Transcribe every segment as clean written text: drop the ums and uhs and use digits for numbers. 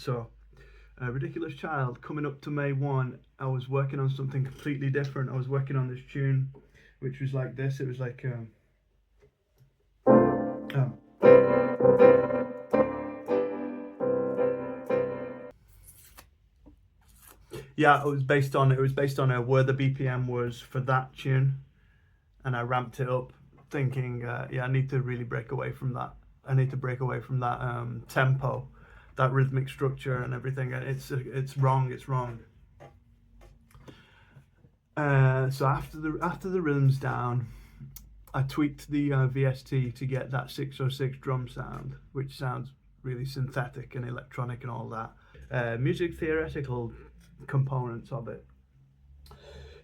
So Ridiculous Child, coming up to May 1, I was working on something completely different. I was working on this tune, which was like this. It was like yeah, it was based on where the BPM was for that tune, and I ramped it up, thinking, yeah, I need to really break away from that. I need to break away from that tempo, that rhythmic structure, and everything. It's wrong. It's wrong. So after the rhythm's down, I tweaked the VST to get that 606 drum sound, which sounds really synthetic and electronic and all that. Music theoretical components of it.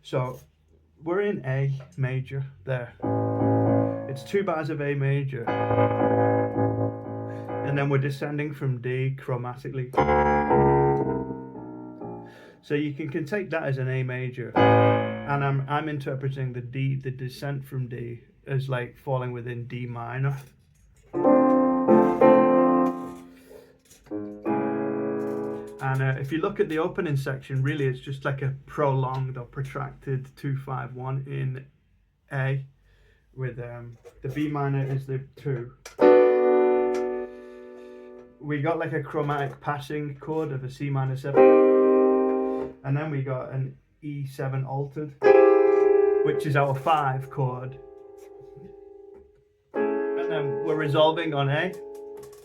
So we're in A major there. It's 2 bars of A major, and then we're descending from D chromatically. So you can take that as an A major, and I'm interpreting the descent from D as like falling within D minor. And if you look at the opening section, really it's just like a prolonged or protracted 2-5-1 in A, with the B minor is the 2. We got like a chromatic passing chord of a C minor 7, and then we got an E7 altered, which is our 5 chord, and then we're resolving on A.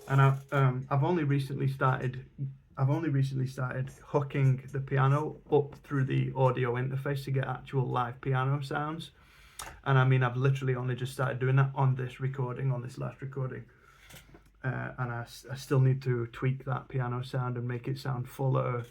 And I've only recently started hooking the piano up through the audio interface to get actual live piano sounds. And I mean, I've literally only just started doing that on this last recording. And I still need to tweak that piano sound and make it sound fuller,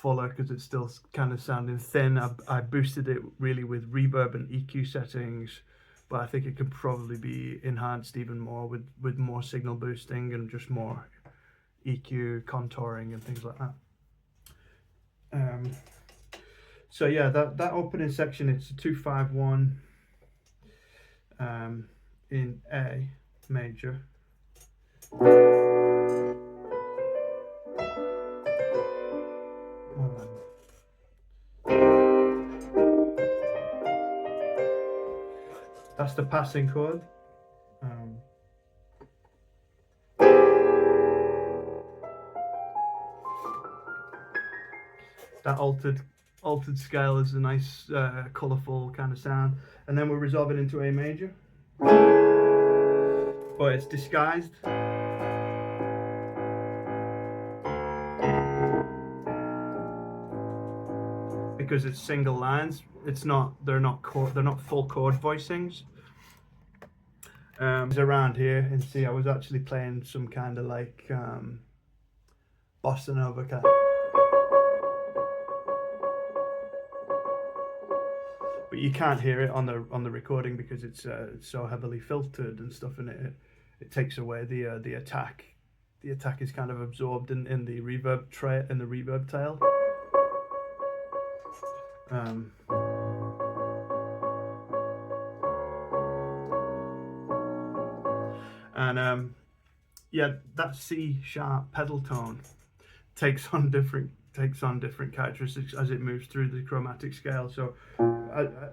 because it's still kind of sounding thin. I boosted it really with reverb and EQ settings, but I think it could probably be enhanced even more with more signal boosting and just more EQ contouring and things like that. So yeah, that opening section, it's a 2-5-1 in A major. That's the passing chord. That altered scale is a nice colourful kind of sound, and then we're resolving into A major, but it's disguised. Because it's single lines, they're not full chord voicings. Around here in C, I was actually playing some kind of like bossa nova kind. But you can't hear it on the recording because it's so heavily filtered and stuff, and it takes away the attack. The attack is kind of absorbed in the reverb tail. Yeah, that C sharp pedal tone takes on different characteristics as it moves through the chromatic scale. So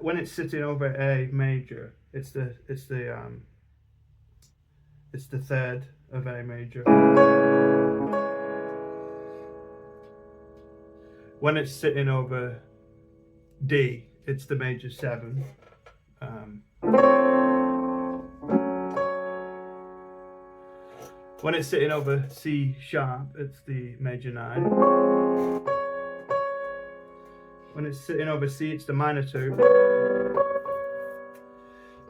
when it's sitting over A major, it's the 3rd of A major. When it's sitting over D, it's the major 7. When it's sitting over C sharp, it's the major 9. When it's sitting over C, it's the minor 2.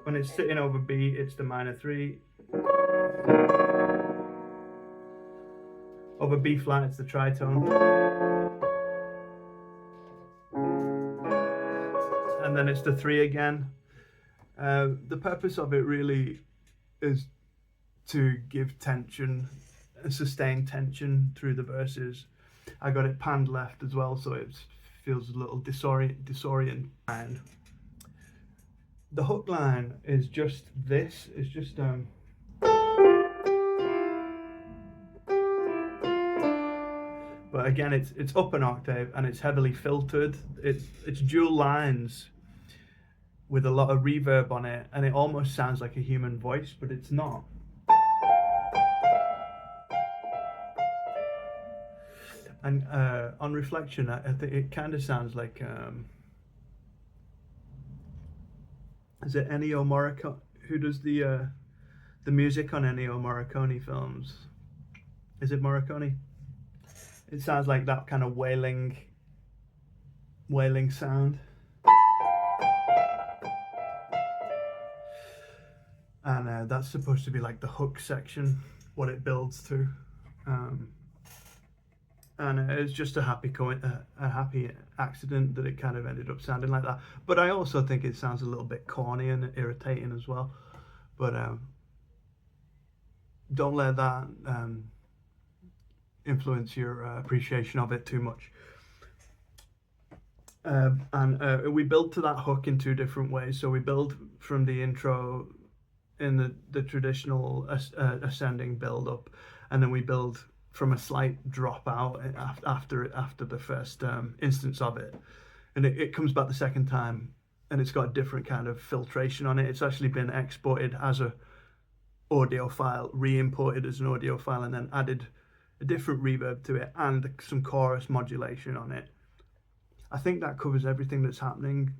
When it's sitting over B, it's the minor 3. Over B flat, it's the tritone. And then it's the 3 again. The purpose of it really is to give tension and sustain tension through the verses. I got it panned left as well, so it feels a little disorienting. The hook line is just this. It's just But again, it's up an octave and it's heavily filtered. It's dual lines with a lot of reverb on it, and it almost sounds like a human voice, but it's not. And on reflection, I think it kind of sounds like is it Ennio Morricone who does the music on Ennio Morricone films? Is it Morricone? It sounds like that kind of wailing sound. And that's supposed to be like the hook section, what it builds to. And it's just a happy accident that it kind of ended up sounding like that. But I also think it sounds a little bit corny and irritating as well. But don't let that influence your appreciation of it too much. And we build to that hook in two different ways. So we build from the intro in the traditional ascending build up, and then we build from a slight drop out after the first instance of it, and it comes back the second time, and it's got a different kind of filtration on it. It's actually been exported as a audio file, re-imported as an audio file, and then added a different reverb to it and some chorus modulation on it. I think that covers everything that's happening